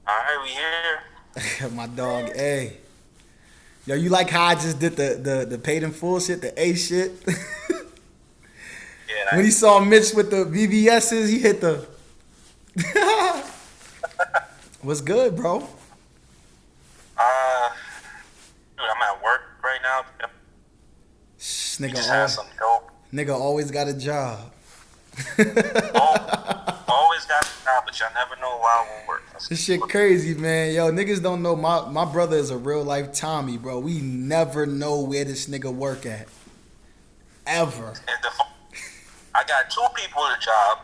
All right, we here. My dog A. Yo, you like how I just did the paid in full shit, the A shit? Yeah, When he saw Mitch with the VVS's, he hit the. What's good, bro? uh, dude, I'm at work right now. Shh, We just had some dope. nigga always got a job. Oh, always got a job, but y'all never know while we work. This shit crazy, man. Yo, niggas don't know my brother is a real life Tommy, bro. We never know where this nigga work at. Ever. And I got two people at the job,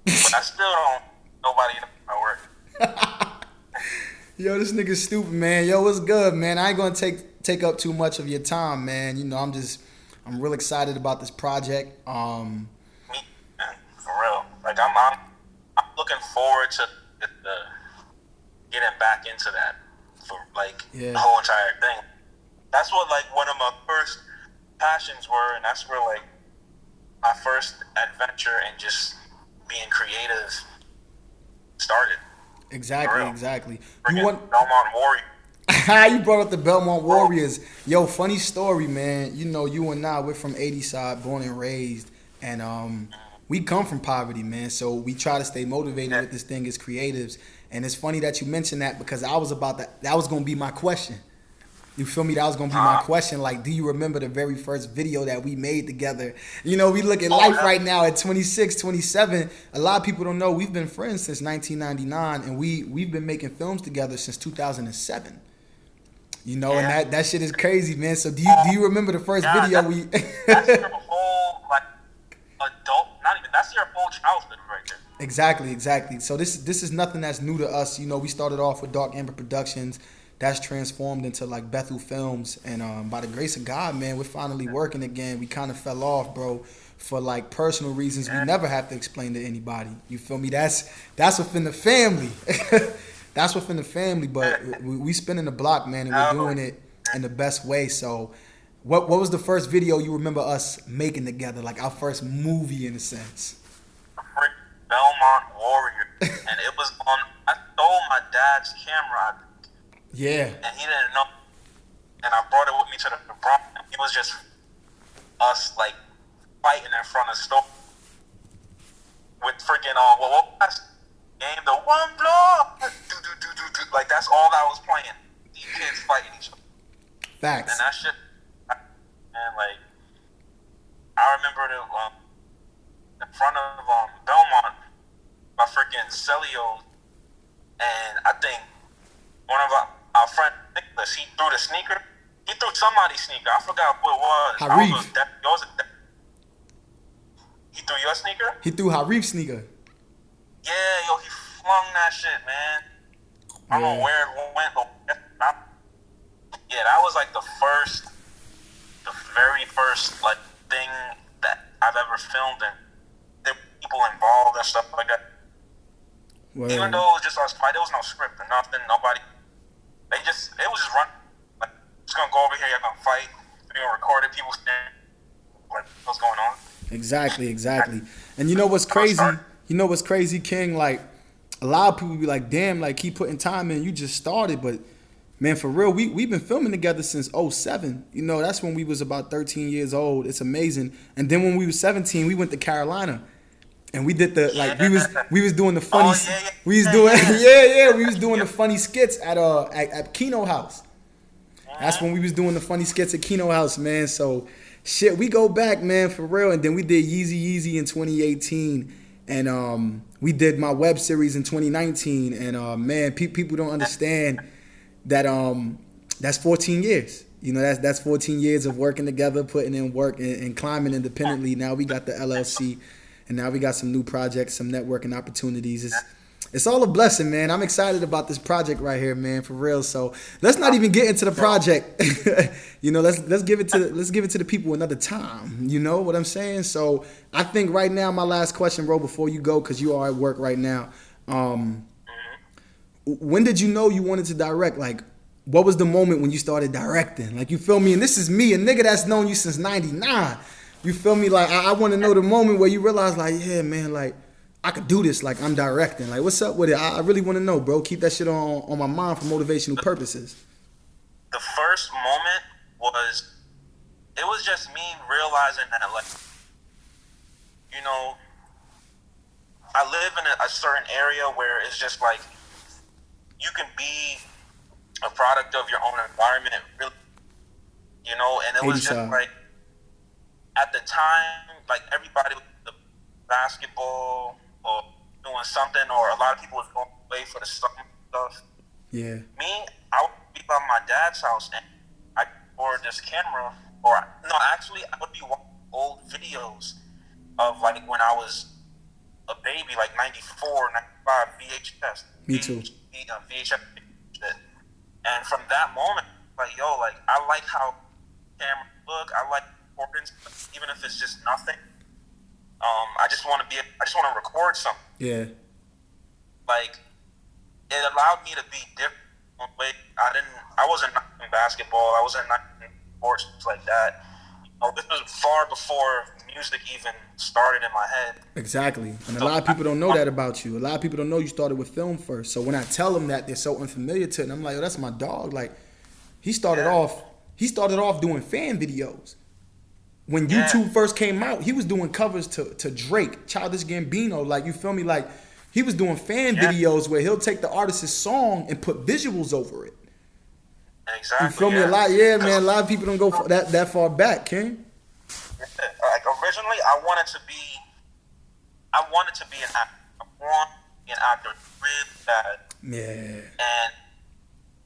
but I still don't. Nobody knows my work. Yo, this nigga stupid, man. Yo, what's good, man? I ain't gonna take up too much of your time, man. You know, I'm real excited about this project. Me, man, for real. Like I'm looking forward to the getting back into that for like Yeah, the whole entire thing. That's what like one of my first passions were, and that's where like my first adventure and just being creative started. For exactly, real. exactly. You Freaking want Belmont Warrior. you brought up the Belmont Bro, Warriors. Yo, funny story, man. You know, you and I, we're from 80 side, born and raised, and we come from poverty, man. So we try to stay motivated yeah, with this thing as creatives. And it's funny that you mentioned that because I was about that. That was gonna be my question. You feel me? That was gonna be my uh, question. Like, do you remember the very first video that we made together? You know, we look at oh, life right now at 26, 27. A lot of people don't know we've been friends since 1999, and we've been making films together since 2007. You know, and yeah. that shit is crazy, man. So do Oh, you remember the first yeah, video we? that's your whole like adult. Not even that's your whole childhood right there. Exactly, exactly. So this is nothing that's new to us. You know, we started off with Dark Amber Productions. That's transformed into like Bethel Films, and by the grace of God, man, we're finally working again. We kind of fell off, bro, for like personal reasons we Yeah, never have to explain to anybody. You feel me? That's within the family. That's within the family. yeah. But we spinning the block, man, and we're No, doing it in the best way. So, what was the first video you remember us making together? Like our first movie, in a sense. freak Belmont Warrior, and it was on. I stole my dad's camera, Yeah. and he didn't know, and I brought it with me to the Bronx. It was just us like fighting in front of the store with freaking what was that game? The one block, like that's all that was playing. These kids fighting each other, and Facts. that shit. And like I remember in front of Belmont, my freaking Celio, and I think one of our friend Nicholas, he threw the sneaker. He threw somebody's sneaker. I forgot who it was. I don't know Harif. if that yours. He threw your sneaker. He threw Harif sneaker. Yeah, yo, he flung that shit, man. I don't know Yeah. where it went, but yeah, that was like the very first like thing that I've ever filmed, and there were people involved and stuff like that. Even Word. though it was just us fight, there was no script or nothing. Nobody. It was just run. Like, just gonna go over here, you're gonna fight. We're gonna record it. People stand. Like, what's going on? Exactly, exactly. And you know what's How it crazy? started. You know what's crazy, King? Like a lot of people be like, "Damn, like keep putting time in. You just started." But man, for real, we've been filming together since '07. You know, that's when we was about 13 years old. It's amazing. And then when we was 17, we went to Carolina. And we did the like Yeah. we was doing the funny Oh yeah, yeah, we was yeah, doing yeah. yeah, we was doing the Yep. funny skits at Kino House. That's when we was doing the funny skits at Kino House, man. So shit, we go back, man, for real. And then we did Yeezy Yeezy in 2018, and we did my web series in 2019. And man, people don't understand that that's 14 years. You know, that's 14 years of working together, putting in work, and climbing independently. Now we got the LLC, and now we got some new projects, some networking opportunities. It's all a blessing, man. I'm excited about this project right here, man, for real. So let's not even get into the project. You know, let's give it to the people another time. You know what I'm saying? So I think right now, my last question, bro, before you go, because you are at work right now. Um, when did you know you wanted to direct? Like, what was the moment when you started directing? Like, you feel me? And this is me, a nigga that's known you since '99. You feel me? Like, I want to know the moment where you realize, like, yeah, man, like, I could do this. Like I'm directing. Like what's up with it? I really want to know, bro. Keep that shit on my mind for motivational purposes. The first moment was, it was just me realizing that, like, you know, I live in a certain area where it's just like you can be a product of your own environment, really, you know. And it was just like at the time, like everybody was the basketball or doing something, or a lot of people was going away for the summer stuff. Yeah. Me, I would be by my dad's house and I borrowed this camera, or no, actually, I would be watching old videos of like when I was a baby, like 94, 95 VHS. Me too. VHS. And from that moment, like, yo, like, I like how cameras look. I like recordings, even if it's just nothing. I just want to record something. Yeah. Like, it allowed me to be different. I wasn't in basketball. I wasn't in sports like that. This was far before music even started in my head. Exactly. And a lot of people don't know that about you. A lot of people don't know you started with film first. So when I tell them that, they're so unfamiliar to it. And I'm like, oh, that's my dog. Like, he started off doing fan videos. When YouTube first came out, he was doing covers to Drake, Childish Gambino. Like, you feel me? Like, he was doing fan videos where he'll take the artist's song and put visuals over it. Exactly. You feel me? A lot, man. A lot of people don't go that far back, King. Like originally, I wanted to be an actor. I wanted to be an actor really bad. Yeah. And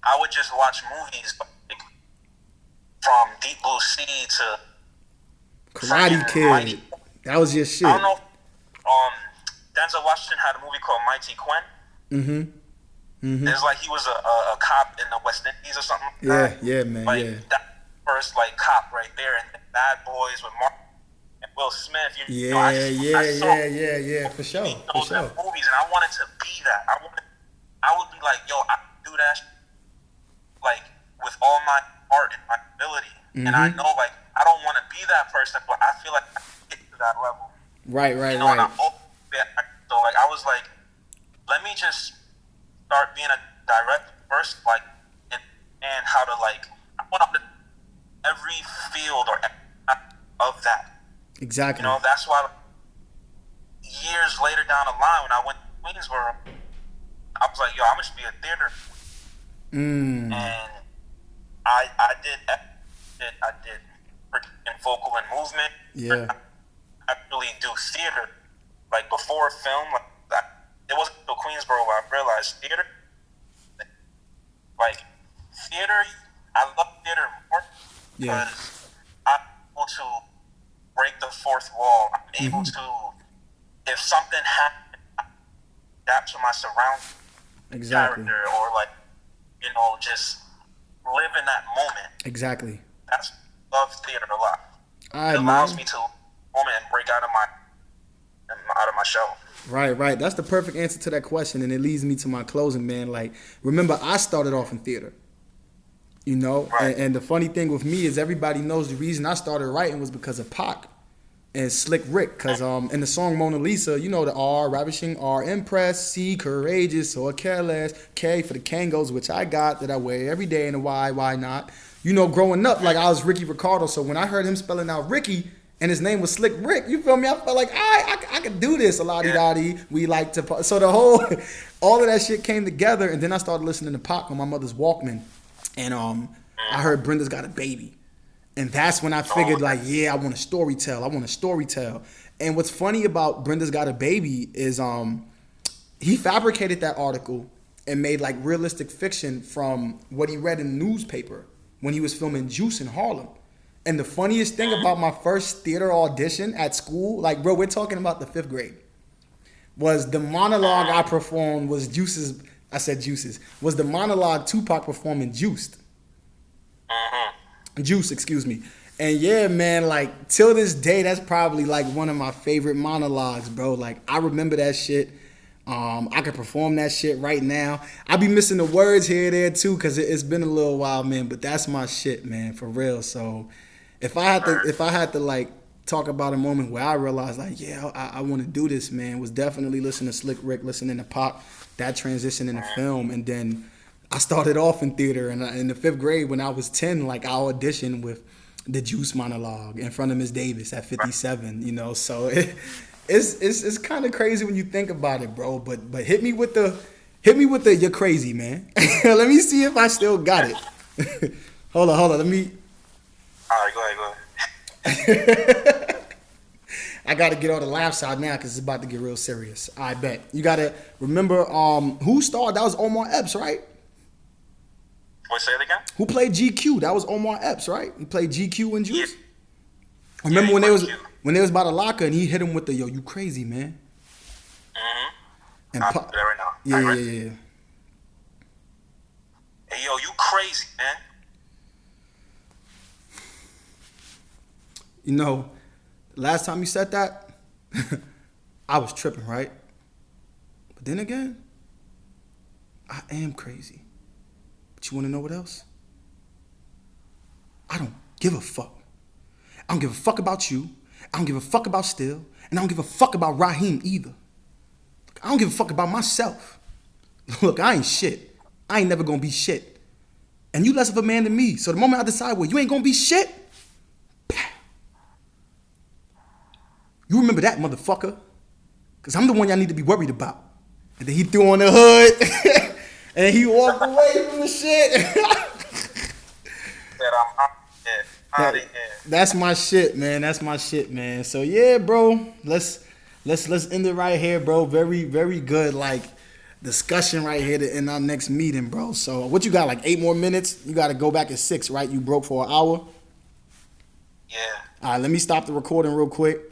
I would just watch movies like, from Deep Blue Sea to Karate Kid. That was your shit. I don't know. Denzel Washington had a movie called Mighty Quinn. Mm-hmm. Mm-hmm. It's like he was a cop in the West Indies or something like that. Yeah, man, like, that first, like, cop right there, and Bad Boys with Mark and Will Smith. For sure. For sure. Movies, and I wanted to be that. I would be like, yo, I can do that, like, with all my heart and my ability. Mm-hmm. And I know, like, I don't want to be that person, but I feel like I can get to that level. Right. And so, like, I was like, let me just start being a director first, like, and how to, like, I want to every field or of that. Exactly. That's why years later down the line, when I went to Queensboro, I was like, yo, I'm just be a theater. And I did vocal and movement. Yeah. I really do theater. Like, before film, like that, it wasn't until Queensboro where I realized theater. Like, theater, I love theater more because I'm able to break the fourth wall. I'm able to, if something happens, adapt to my surroundings, character, or like, just live in that moment. Exactly. Love theater a lot. It allows me to moment and break out of my shell. Right. That's the perfect answer to that question, and it leads me to my closing, man. Like, remember, I started off in theater. Right. And the funny thing with me is everybody knows the reason I started writing was because of Pac and Slick Rick. Because in the song Mona Lisa, the R, ravishing, R, impressed, C, courageous, or careless, K for the Kangos, which I got, that I wear every day, and the why not. Growing up, like, I was Ricky Ricardo, so when I heard him spelling out Ricky, and his name was Slick Rick, you feel me? I felt like, I could do this, a la-di-da-di. We like to, so the whole, all of that shit came together, and then I started listening to Pac on my mother's Walkman, and I heard Brenda's Got a Baby. And that's when I figured, like, I want to storytell. And what's funny about Brenda's Got a Baby is he fabricated that article and made, like, realistic fiction from what he read in the newspaper when he was filming Juice in Harlem. And the funniest thing about my first theater audition at school, like, bro, we're talking about the 5th grade, was the monologue I performed was was the monologue Tupac performed in Juiced. Juice, excuse me. And yeah, man, like, till this day, that's probably, like, one of my favorite monologues, bro. Like, I remember that shit. I could perform that shit right now. I be missing the words here and there, too, because it's been a little while, man. But that's my shit, man, for real. So if I had to like talk about a moment where I realized, like, yeah, I want to do this, man, was definitely listening to Slick Rick, listening to Pop, that transition into film. And then I started off in theater. And in the 5th grade, when I was 10, like, I auditioned with the Juice monologue in front of Miss Davis at 57, you know. So it's kind of crazy when you think about it, bro. But hit me with the you're crazy, man. Let me see if I still got it. Hold on. Let me. All right, go ahead. I got to get on the laugh side now because it's about to get real serious. I bet. You got to remember who starred? That was Omar Epps, right? Wait, say it again? Who played GQ? That was Omar Epps, right? He played GQ and Juice? Yeah. Remember Yeah, when they was by the locker and he hit him with the, yo, you crazy, man. Mm-hmm. And I'll do that right now. Yeah. Hey, yo, you crazy, man. You know, last time you said that, I was tripping, right? But then again, I am crazy. But you want to know what else? I don't give a fuck. I don't give a fuck about you. I don't give a fuck about Still. And I don't give a fuck about Raheem either. I don't give a fuck about myself. Look, I ain't shit. I ain't never gonna be shit. And you less of a man than me. So the moment I decide, well, you ain't gonna be shit, you remember that, motherfucker. Because I'm the one y'all need to be worried about. And then he threw on the hood. And he walked away from the shit. That I'm out of here. That's my shit, man. That's my shit, man. So yeah, bro. Let's end it right here, bro. Very, very good, like, discussion right here to end our next meeting, bro. So what you got, like 8 more minutes? You got to go back at 6, right? You broke for an hour? Yeah. All right, let me stop the recording real quick.